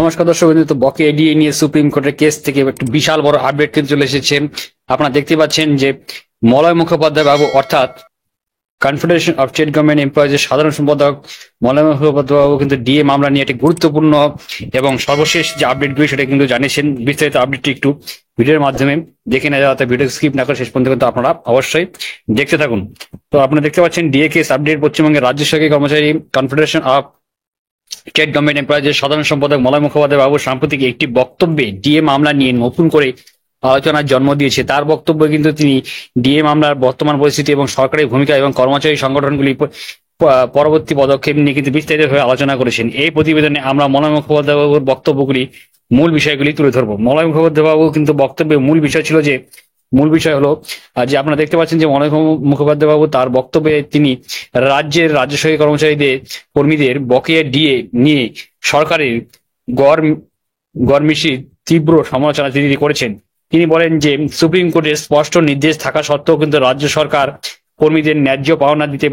নমস্কার দর্শক বন্ধু, তো বকেয়া ডিএ নিয়ে সুপ্রিম কোর্টের কেস থেকে একটু বিশাল বড় আপডেট কিন্তু চলে এসেছে। আপনারা দেখতে পাচ্ছেন যে মলয় মুখোপাধ্যায় বাবু অর্থাৎ কনফেডারেশন অফ স্টেট গভর্নমেন্ট এমপ্লয়িজের সাধারণ সম্পাদক মলয় মুখোপাধ্যায় বাবু কিন্তু ডিএ মামলা নিয়ে একটি গুরুত্বপূর্ণ এবং সর্বশেষ যে আপডেটগুলি সেটা কিন্তু জানিয়েছেন। বিস্তারিত আপডেটটি একটু ভিডিওর মাধ্যমে দেখে নেওয়া যাতে ভিডিও স্কিপ না করে শেষ পর্যন্ত কিন্তু আপনারা অবশ্যই দেখতে থাকুন। তো আপনারা দেখতে পাচ্ছেন ডিএ কেস আপডেট। পশ্চিমবঙ্গের রাজ্য সরকারি কর্মচারী কনফেডারেশন অফ স্টেট গভর্নমেন্ট এমপ্লয়িজের সাধারণ সম্পাদক মলয় মুখোপাধ্যায় বাবু সাম্প্রতিক একটি বক্তব্যে ডিএ মামলা নিয়ে নতুন করে আলোচনার জন্ম দিয়েছে। তার বক্তব্যে কিন্তু তিনি ডিএ মামলার বর্তমান পরিস্থিতি এবং সরকারের ভূমিকা এবং কর্মচারী সংগঠনগুলি পরবর্তী পদক্ষেপ নিয়ে কিন্তু বিস্তারিতভাবে আলোচনা করেছেন। এই প্রতিবেদনে আমরা মলয় মুখোপাধ্যায় বাবুর বক্তব্যগুলি মূল বিষয়গুলি তুলে ধরবো। মলয় মুখোপাধ্যায় বাবু কিন্তু বক্তব্যের মূল বিষয় হলো যে আপনারা দেখতে পাচ্ছেন যে মলয় মুখোপাধ্যায় বাবু তার বক্তব্যে তিনি রাজ্য সরকারি কর্মীদের বকেয়া ডিএ নিয়ে সরকারের গড়মিশির তীব্র সমালোচনা তিনি করেছেন। তিনি বলেন যে সুপ্রিম কোর্টের স্পষ্ট নির্দেশ থাকা সত্ত্বেও কিন্তু রাজ্য সরকার কর্মীদের ন্যায্য পাওনা দিতে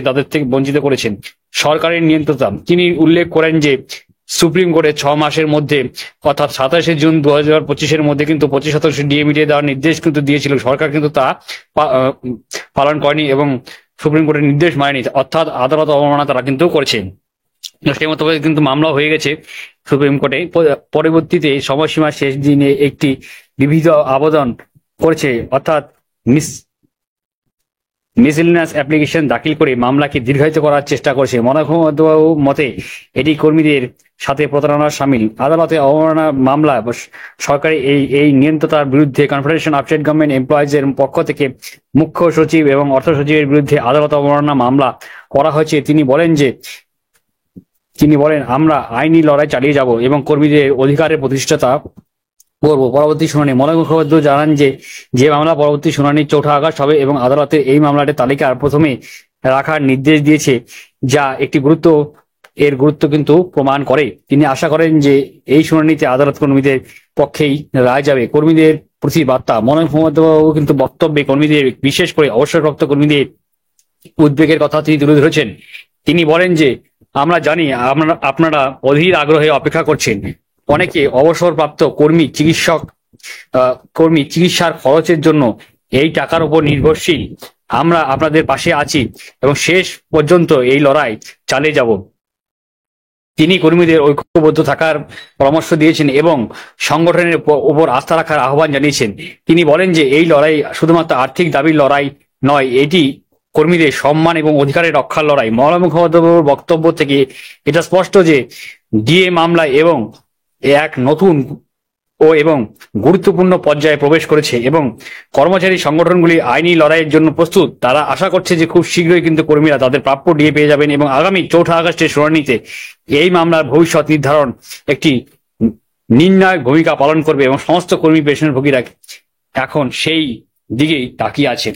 তাদের থেকে বঞ্চিত করেছেন সরকারের নিয়ন্ত্রণা। তিনি উল্লেখ করেন যে সুপ্রিম কোর্টে 6 মাসের মধ্যে অর্থাৎ 27শে জুন 2025-এর মধ্যে কিন্তু 25% ডিএ মিটিয়ে দেওয়ার নির্দেশ কিন্তু দিয়েছিল। সরকার কিন্তু তা পালন করেনি এবং সুপ্রিম কোর্টের নির্দেশ মানেনি, অর্থাৎ আদালত অবমাননা তারা কিন্তু করেছে। সেই মতো কিন্তু মামলা হয়ে গেছে সুপ্রিম কোর্টে। পরবর্তীতে সময়সীমা শেষ দিনে একটি বিবিধ আবেদন করেছে, অর্থাৎ মিসেলিনিয়াস অ্যাপ্লিকেশন দাখিল করে মামলাকে দীর্ঘায়িত করার চেষ্টা করছে। মলয় মুখোপাধ্যায় মতে এটি কর্মীদের সাথে প্রতারণা শামিল। আদালতে অবমাননা মামলা সরকারি এই নিয়ন্ত্রণার বিরুদ্ধে কনফেডারেশন অফ স্টেট গভর্নমেন্ট এমপ্লয়িজের পক্ষ থেকে মুখ্য সচিব এবং অর্থ সচিবের বিরুদ্ধে আদালত অবমাননা মামলা করা হয়েছে। তিনি বলেন আমরা আইনি লড়াই চালিয়ে যাব এবং কর্মীদের অধিকারের প্রতিষ্ঠাতা করব। পরবর্তী শুনানি মলয় মুখোপাধ্যায় জানান যে মামলা পরবর্তী শুনানি 4 আগস্ট হবে এবং আদালতে এই মামলাটির তালিকা প্রথমে রাখার নির্দেশ দিয়েছে, যা একটি গুরুত্ব কিন্তু প্রমাণ করে। তিনি আশা করেন যে এই শুনানিতে আদালত কর্মীদের পক্ষেই রায় যাবে। কর্মীদের প্রতি বার্তা মলয় মুখোপাধ্যায় কিন্তু বক্তব্যে কর্মীদের, বিশেষ করে অবসরপ্রাপ্ত কর্মীদের উদ্বেগের কথা তিনি তুলে ধরেছেন। তিনি বলেন যে আমরা জানি আপনারা অধীর আগ্রহে অপেক্ষা করছেন। অনেকে অবসরপ্রাপ্ত কর্মী চিকিৎসার খরচের জন্য এই টাকার উপর নির্ভরশীল। আমরা আপনাদের পাশে আছি এবং শেষ পর্যন্ত এই লড়াই চালিয়ে যাব। তিনি কর্মীদের ঐক্যবদ্ধ থাকার পরামর্শ দিয়েছেন এবং সংগঠনের উপর আস্থা রাখার আহ্বান জানিয়েছেন। তিনি বলেন যে এই লড়াই শুধুমাত্র আর্থিক দাবির লড়াই নয়, এটি কর্মীদের সম্মান এবং অধিকারের রক্ষার লড়াই। মলয় মুখোপাধ্যায়ের বক্তব্য থেকে এটা স্পষ্ট যে ডিএ মামলা এবং এক নতুন এবং গুরুত্বপূর্ণ পর্যায়ে প্রবেশ করেছে এবং কর্মচারী সংগঠনগুলি আইনি লড়াইয়ের জন্য প্রস্তুত। তারা আশা করছে যে খুব শীঘ্রই কিন্তু কর্মীরা তাদের প্রাপ্য ডিএ পেয়ে যাবেন এবং আগামী 4 আগস্টের শুনানিতে এই মামলার ভবিষ্যৎ নির্ধারণ একটি নির্ণায়ক ভূমিকা পালন করবে এবং সমস্ত কর্মী পেনশনভোগীরা এখন সেই দিকেই তাকিয়ে আছেন।